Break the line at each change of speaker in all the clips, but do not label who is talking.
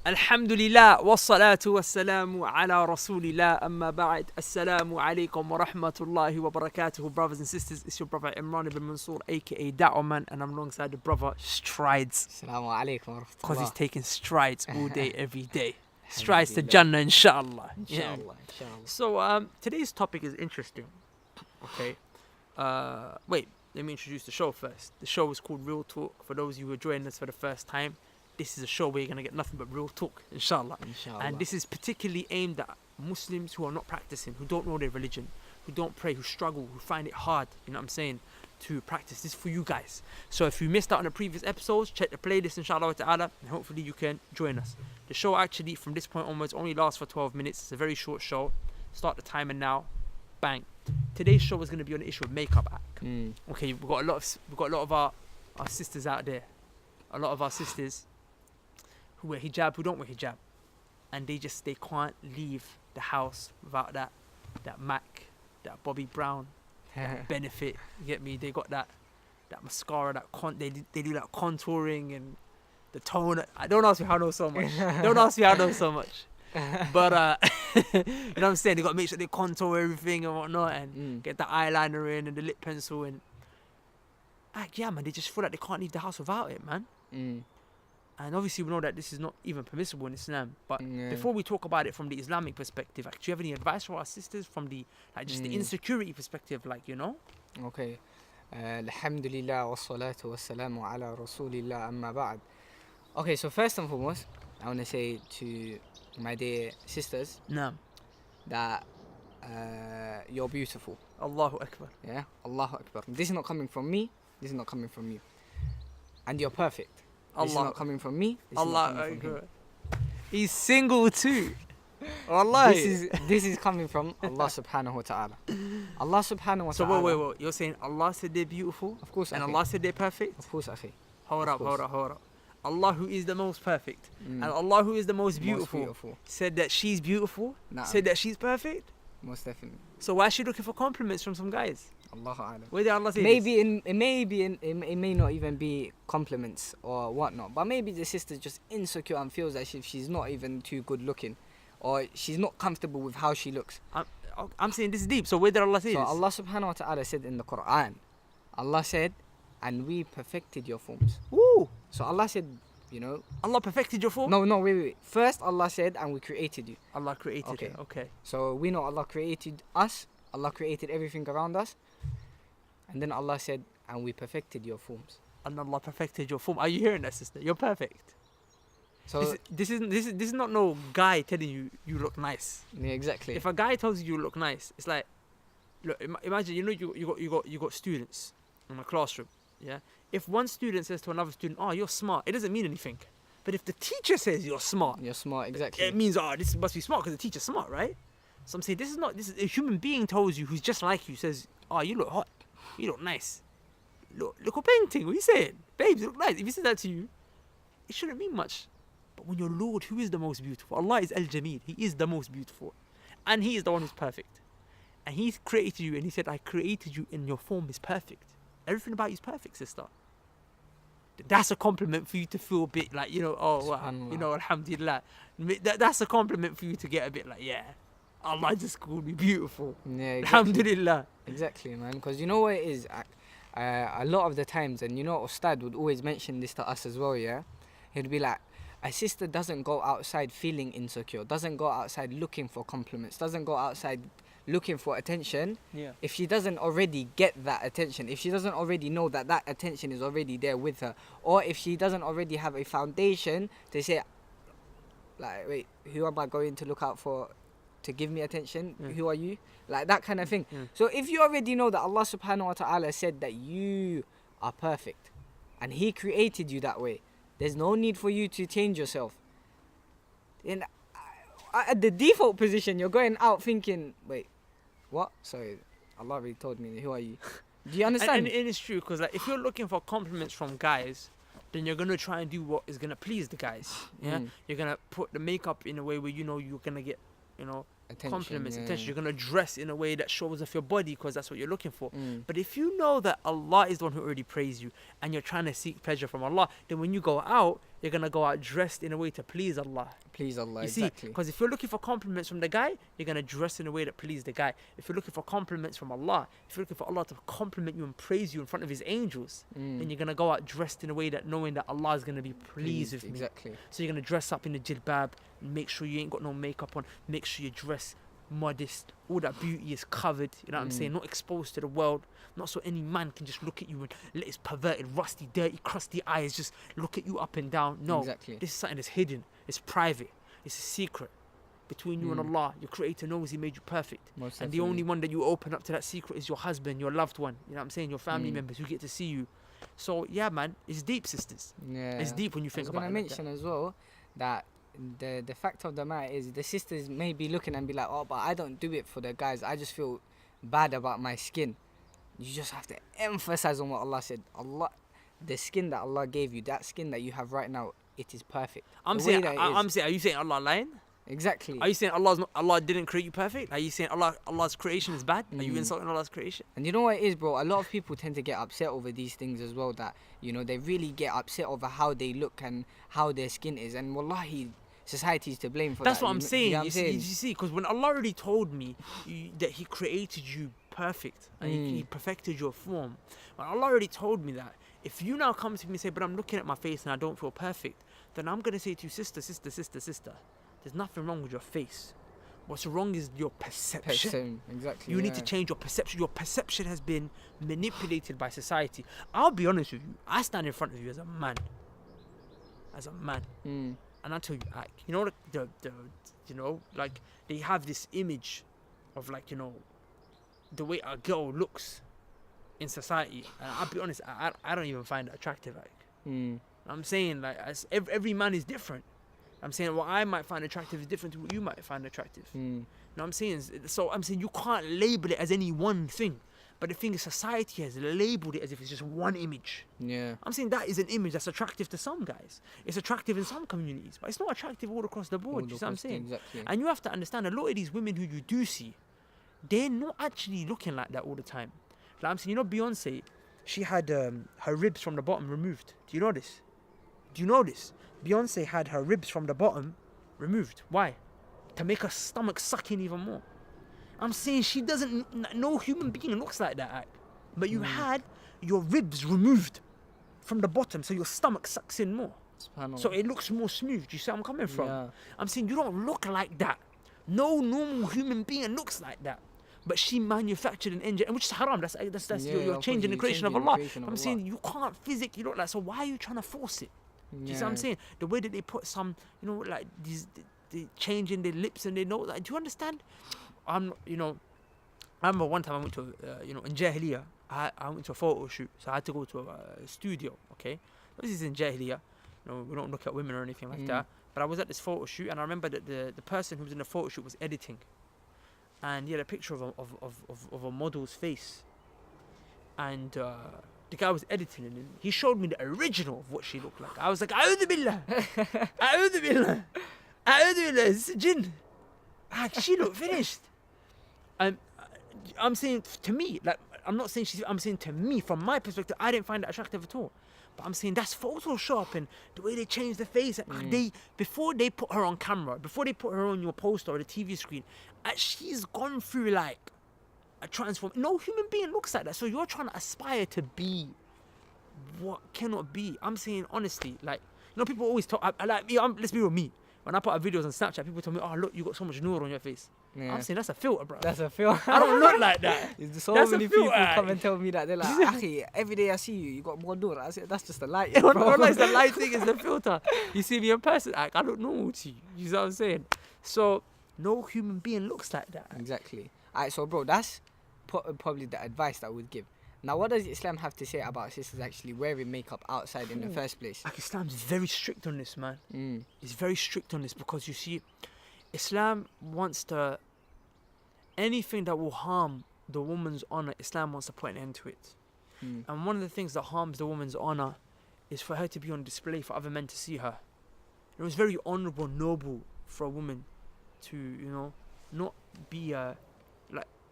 Alhamdulillah, wassalatu wassalamu ala rasulillah, amma ba'd. Assalamu alaikum wa rahmatullahi wa barakatuhu, brothers and sisters. It's your brother Imran ibn Mansour, aka Da'wa Man, and I'm alongside the brother Strides.
Assalamu alaikum wa rahmatullah.
Because he's taking strides all day, every day. Strides to Jannah, inshallah.
Inshallah.
So, today's topic is interesting. Okay. Wait, let me introduce the show first. The show is called Real Talk. For those of you who are joining us for the first time, this is a show where you're going to get nothing but real talk, inshallah. And this is particularly aimed at Muslims who are not practicing, who don't know their religion, who don't pray, who struggle, who find it hard, you know what I'm saying, to practice. This is for you guys. So if you missed out on the previous episodes, check the playlist, inshallah ta'ala, and hopefully you can join us. The show actually, from this point onwards, only lasts for 12 minutes. It's a very short show. Start the timer now. Bang. Today's show is going to be on the issue of makeup act. Okay, we've got a lot of our sisters out there. A lot of our sisters who wear hijab, who don't wear hijab, and they can't leave the house without that MAC, that Bobby Brown, that Benefit. You get me? They got that mascara, they do that contouring and the tone. Don't ask me how I know so much. Don't ask me how I know so much. But you know what I'm saying? They got to make sure they contour everything and whatnot, and get the eyeliner in and the lip pencil and yeah, man. They just feel like they can't leave the house without it, man. And obviously we know that this is not even permissible in Islam. But before we talk about it from the Islamic perspective, do you have any advice for our sisters from the the insecurity perspective, you know?
Okay. Alhamdulillah wassalatu wassalamu ala rasulillah amma ba'd. Okay, so first and foremost, I want to say to my dear sisters that you're beautiful.
Allahu Akbar.
Yeah, Allahu Akbar. This is not coming from me. This is not coming from you. And you're perfect. This is not coming from me. This
Allah
is not coming from him.
He's single too. Allah.
This is coming from Allah subhanahu wa ta'ala. Allah subhanahu wa ta'ala.
So wait. You're saying Allah said they're beautiful?
Of course.
And Allah said they're perfect?
Of course, akhi.
Hold up. Allah who is the most perfect and Allah who is the most beautiful said that she's beautiful, said that she's perfect?
Most definitely.
So why is she looking for compliments from some guys?
Allahu A'lam.
Where did Allah say
it may not even be compliments or whatnot, but maybe the sister's just insecure and feels as if she's not even too good looking, or she's not comfortable with how she looks.
I'm saying this is deep. So where did Allah say
so
this?
Allah subhanahu wa ta'ala said in the Quran, Allah said, and we perfected your forms.
Woo!
So Allah said, you know,
Allah perfected your form?
No, wait. First Allah said, and we created you.
Allah created it. Okay.
So we know Allah created us. Allah created everything around us. And then Allah said, and we perfected your forms.
And Allah perfected your form. Are you hearing that, sister? You're perfect.
So
this is not no guy telling you look nice.
Yeah, exactly.
If a guy tells you look nice, it's like, look, imagine you got students in a classroom. Yeah. If one student says to another student, "Oh, you're smart," it doesn't mean anything. But if the teacher says you're smart,
exactly.
It means this must be smart because the teacher's smart, right? So I'm saying this is a human being tells you who's just like you, says, "Oh, you look hot, you look nice, look a painting." What are you saying, babes? You look nice. If he said that to you, it shouldn't mean much. But when your Lord, who is the most beautiful, Allah is Al-Jameel, He is the most beautiful, and He is the one who's perfect, and He created you, and He said, "I created you, and your form is perfect. Everything about you is perfect, sister." That's a compliment for you to feel a bit like, you know, oh, wow, you know, alhamdulillah. That's a compliment for you to get a bit like, yeah, Allah just called me beautiful.
Yeah, exactly.
Alhamdulillah.
Exactly, man. Because you know what it is? A lot of the times, and you know, Ustad would always mention this to us as well, yeah? He'd be like, a sister doesn't go outside feeling insecure, doesn't go outside looking for compliments, doesn't go outside looking for attention if she doesn't already get that attention, if she doesn't already know that attention is already there with her, or if she doesn't already have a foundation to say, like, wait, who am I going to look out for to give me attention? Who are you? Like that kind of thing. So if you already know that Allah subhanahu wa ta'ala said that you are perfect and He created you that way, there's no need for you to change yourself. In at the default position, you're going out thinking, wait, what? Sorry, Allah already told me, who are you? Do you understand?
And it is true, because like, if you're looking for compliments from guys, then you're going to try and do what is going to please the guys. Yeah? You're going to put the makeup in a way where you know you're going to get, you know, compliments,
yeah.
attention. You're gonna dress in a way that shows off your body because that's what you're looking for.
Mm.
But if you know that Allah is the one who already praised you and you're trying to seek pleasure from Allah, then when you go out, you're gonna go out dressed in a way to please Allah.
Please Allah,
You see,
exactly.
because if you're looking for compliments from the guy, you're gonna dress in a way that pleases the guy. If you're looking for compliments from Allah, if you're looking for Allah to compliment you and praise you in front of His angels, then you're gonna go out dressed in a way that knowing that Allah is gonna be pleased with me.
Exactly.
So you're gonna dress up in the jilbab, make sure you ain't got no makeup on, make sure you dress modest, all that beauty is covered, you know what I'm saying, not exposed to the world, not so any man can just look at you and let his perverted, rusty, dirty, crusty eyes just look at you up and down. No,
Exactly.
this is something that's hidden, it's private, it's a secret between you and Allah. Your creator knows He made you perfect,
Most
and the
definitely.
only one that you open up to that secret is your husband, your loved one, you know what I'm saying, your family
Mm.
members who get to see you. So yeah, man, it's deep, sisters.
Yeah.
It's deep when you
I
think
was
about
gonna
it like that.
mention as well that the fact of the matter is the sisters may be looking and be like, oh, but I don't do it for the guys. I just feel bad about my skin. You just have to emphasize on what Allah said. Allah, the skin that Allah gave you, that skin that you have right now, it is perfect.
I'm
The way
saying,
that it
I'm
is.
saying, are you saying Allah lying?
Exactly.
Are you saying Allah didn't create you perfect? Are you saying Allah's creation is bad? Are you
Mm.
insulting Allah's creation?
And you know what it is, bro? A lot of people tend to get upset over these things as well. That, you know, they really get upset over how they look and how their skin is. And wallahi, society is to blame for
That's
that.
what I'm
You know
saying.
what I'm
You
saying?
see, because when Allah already told me that He created you perfect and he perfected your form, when Allah already told me that, if you now come to me and say, but I'm looking at my face and I don't feel perfect, then I'm going to say to you, sister, there's nothing wrong with your face. What's wrong is your perception.
Exactly.
You need to change your perception. Your perception has been manipulated by society. I'll be honest with you. I stand in front of you as a man.
Mm.
And I tell you, like, you know, the you know, like, they have this image of, like, you know, the way a girl looks in society. And I'll be honest, I don't even find it attractive. Like,
Mm.
I'm saying, like, every man is different. I'm saying what I might find attractive is different to what you might find attractive.
Mm.
You know what I'm saying? So I'm saying you can't label it as any one thing. But the thing is, society has labeled it as if it's just one image.
Yeah.
I'm saying that is an image that's attractive to some guys. It's attractive in some communities, but it's not attractive all across the board.
All
You see what I'm
across the-
saying?
Exactly.
And you have to understand, a lot of these women who you do see, they're not actually looking like that all the time. Like I'm saying, you know, Beyonce, she had her ribs from the bottom removed. Do you know this? Beyonce had her ribs from the bottom removed. Why? To make her stomach suck in even more. I'm saying she doesn't, no human being looks like that. But you had your ribs removed from the bottom so your stomach sucks in more.
Subhanallah.
So it looks more smooth. Do you see where I'm coming from?
Yeah.
I'm saying you don't look like that. No normal human being looks like that. But she manufactured an engine, which is haram. That's
Yeah,
you're
of course,
changing the
you're
creation of
changing the
Allah.
creation of
I'm
Allah.
saying you can't physically look like. So why are you trying to force it? Do you see what I'm
Yeah.
saying? The way that they put some, you know, like these, they changing their lips and they know. Like, do you understand? You know, I remember one time I went to, you know, in Jahiliyyah, I went to a photo shoot, so I had to go to a studio. Okay, this is in Jahiliyyah. You know, we don't look at women or anything like that. But I was at this photo shoot, and I remember that the person who was in the photo shoot was editing, and he had a picture of a model's face, and the guy was editing it, and he showed me the original of what she looked like. I was like, "A'udhu billah, a'udhu billah, a'udhu billah, it's a jinn." Like, she looked finished. I'm saying to me, like, I'm not saying I'm saying to me, from my perspective, I didn't find it attractive at all. But I'm saying that's Photoshop and the way they change the face. Before they put her on camera, before they put her on your poster or the TV screen, she's gone through like a transform. No human being looks like that. So you're trying to aspire to be what cannot be. I'm saying honestly, like, you know, people always talk. Let's be real, me. When I put up videos on Snapchat, people tell me, "Oh, look, you got so much noor on your face."
Yeah.
I'm saying that's a filter, bro.
That's a film.
I don't look like that.
So
That's a
many people
filter.
come and tell me that. They're like, Akhi, every day I see you, you got more door. I said, that's just a light.
No,
bro."
no, it's the light thing, it's the filter. You see me in person, I look normal to you. You see what I'm saying? So no human being looks like that.
Exactly. Alright, so bro, that's probably the advice that I would give. Now, what does Islam have to say about sisters actually wearing makeup outside in the first place?
Like, Islam's very strict on this, man.
Mm.
It's very strict on this because you see, Islam wants to, anything that will harm the woman's honor, Islam wants to put an end to it.
Mm.
And one of the things that harms the woman's honor is for her to be on display for other men to see her. It was very honorable, noble for a woman to, you know, not be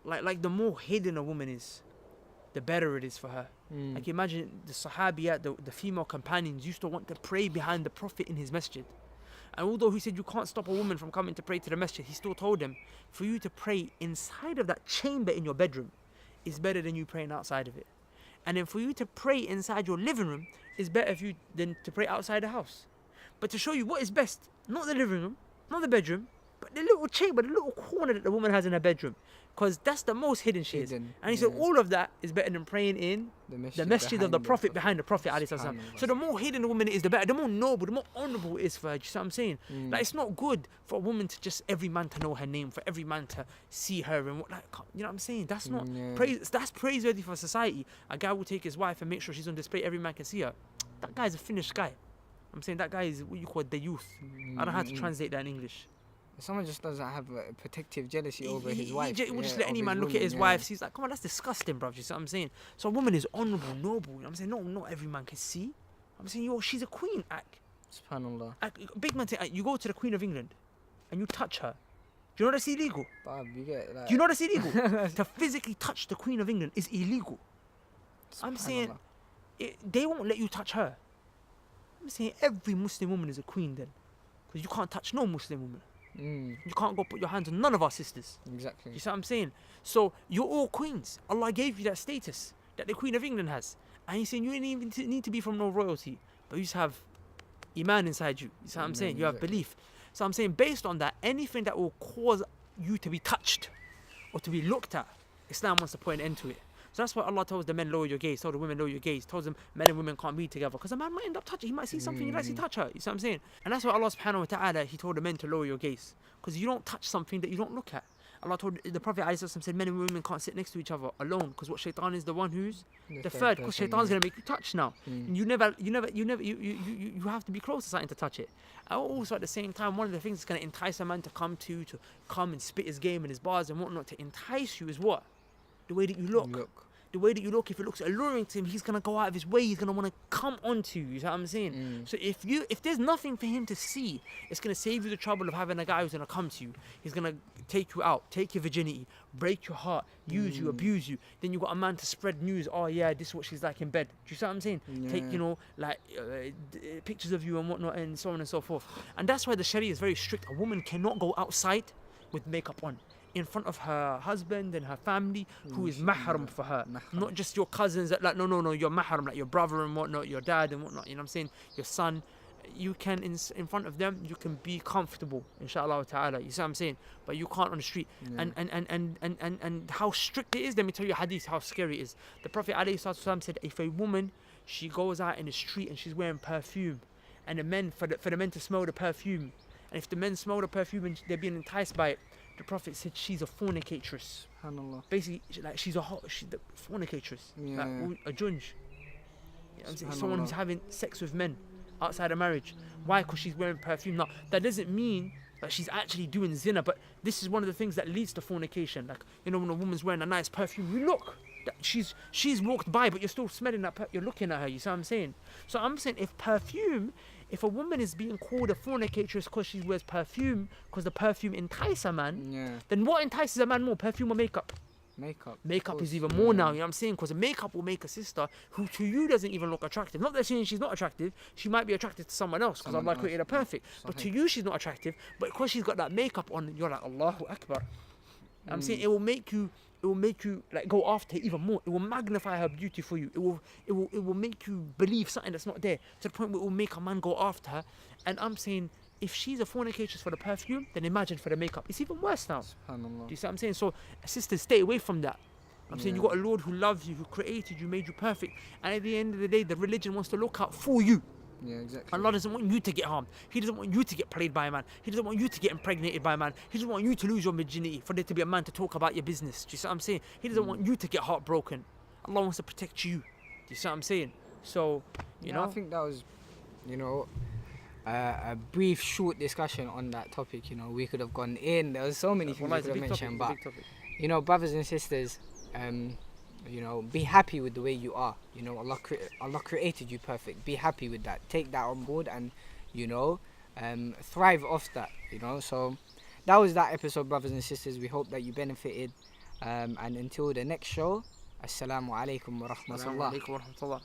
like the more hidden a woman is, the better it is for her. Like imagine the Sahabiyat, the female companions used to want to pray behind the Prophet in his masjid. And although he said you can't stop a woman from coming to pray to the masjid, he still told them, for you to pray inside of that chamber in your bedroom is better than you praying outside of it. And then for you to pray inside your living room is better than to pray outside the house. But to show you what is best, not the living room, not the bedroom, but the little chamber, the little corner that the woman has in her bedroom. Because that's the most hidden she is. And he said all of that is better than praying in the masjid of the Prophet, behind the Prophet. So the more hidden the woman is, the better, the more noble, the more honorable it is for her. Do you see what I'm saying? Like, it's not good for a woman to just every man to know her name, for every man to see her and what, like, you know what I'm saying? That's not praise. That's praiseworthy for society. A guy will take his wife and make sure she's on display, every man can see her. That guy's a finished guy. I'm saying that guy is what you call the youth. I don't know how to translate that in English.
Someone just doesn't have a protective jealousy over his wife.
He would just let any man look at his wife. He's like, come on, that's disgusting, bro. You see what I'm saying? So a woman is honourable, noble. You know what I'm saying? No, not every man can see. I'm saying, she's a queen.
SubhanAllah.
Big man thing, you go to the Queen of England and you touch her. Do you know that's illegal? Do you know that's illegal? To physically touch the Queen of England is illegal. I'm saying, they won't let you touch her. I'm saying every Muslim woman is a queen then. Because you can't touch no Muslim woman. You can't go put your hands on none of our sisters.
Exactly.
You see what I'm saying? So you're all queens. Allah gave you that status that the Queen of England has. And He's saying you didn't even need to be from no royalty. But you just have Iman inside you. You see what I'm saying? You have belief. So I'm saying based on that, anything that will cause you to be touched or to be looked at, Islam wants to put an end to it. So that's why Allah tells the men lower your gaze, told the women lower your gaze, tells them men and women can't be together. Because a man might end up touching, he might see something, he likes to touch her. You see what I'm saying? And that's why Allah subhanahu wa ta'ala, He told the men to lower your gaze. Because you don't touch something that you don't look at. Allah told the Prophet ﷺ said men and women can't sit next to each other alone. Because what shaitan is the one who's the third. Because shaitan's going to make you touch now. And you have to be close to something to touch it. And also at the same time, one of the things that's going to entice a man to come and spit his game and his bars and whatnot, to entice you is what? The way that you look. The way that you look, if it looks alluring to him, he's gonna go out of his way. He's gonna want to come onto you. You know what I'm saying? So if there's nothing for him to see, it's gonna save you the trouble of having a guy who's gonna come to you. He's gonna take you out, take your virginity, break your heart, use you, abuse you. Then you got a man to spread news. Oh yeah, this is what she's like in bed. Do you see what I'm saying? Take pictures of you and whatnot, and so on and so forth. And that's why the Sharia is very strict. A woman cannot go outside with makeup on, in front of her husband and her family, who is mahram for her. Not just your cousins that no, your mahram, like your brother and whatnot, your dad and whatnot, you know what I'm saying? Your son. You can, in front of them, you can be comfortable, inshallah ta'ala. You see what I'm saying? But you can't on the street. And how strict it is, let me tell you a hadith, how scary it is. The Prophet ﷺ said, if a woman, she goes out in the street and she's wearing perfume, and for the men to smell the perfume, and if the men smell the perfume and they're being enticed by it, the Prophet said she's a fornicatress.
SubhanAllah.
Basically, she's the fornicatress, like a junj. You know, someone who's having sex with men outside of marriage. Why? Because she's wearing perfume. Now, that doesn't mean that she's actually doing zina, but this is one of the things that leads to fornication. Like, you know, when a woman's wearing a nice perfume, you look. She's walked by, but you're still smelling that. You're looking at her. You see what I'm saying? So I'm saying, if a woman is being called a fornicatress because she wears perfume, because the perfume entices a man, then what entices a man more, perfume or makeup? Makeup is even more now, you know what I'm saying? Because the makeup will make a sister who to you doesn't even look attractive. Not that she's not attractive, she might be attracted to someone else because Allah created her perfect. But to you she's not attractive, but because she's got that makeup on, you're like, Allahu Akbar. I'm saying it will make you like go after her even more. It will magnify her beauty for you. It will make you believe something that's not there, to the point where it will make a man go after her. And I'm saying, if she's a fornicatress for the perfume, then imagine for the makeup. It's even worse now. Do you see what I'm saying? So sisters, stay away from that. I'm saying you got a Lord who loves you, who created you, made you perfect, and at the end of the day, the religion wants to look out for you.
Yeah, exactly.
Allah doesn't want you to get harmed. He doesn't want you to get played by a man. He doesn't want you to get impregnated by a man. He doesn't want you to lose your virginity, for there to be a man to talk about your business. Do you see what I'm saying? He doesn't want you to get heartbroken. Allah wants to protect you. Do you see what I'm saying? So, you know.
I think that was, a brief, short discussion on that topic. We could have gone in. There was so many things we could have mentioned, but brothers and sisters, be happy with the way you are. Allah created you perfect. Be happy with that. Take that on board and, thrive off that. So that was that episode, brothers and sisters. We hope that you benefited. And until the next show, Assalamu alaikum wa
Assalamu
rahmatullah.
alaikum wa rahmatullah.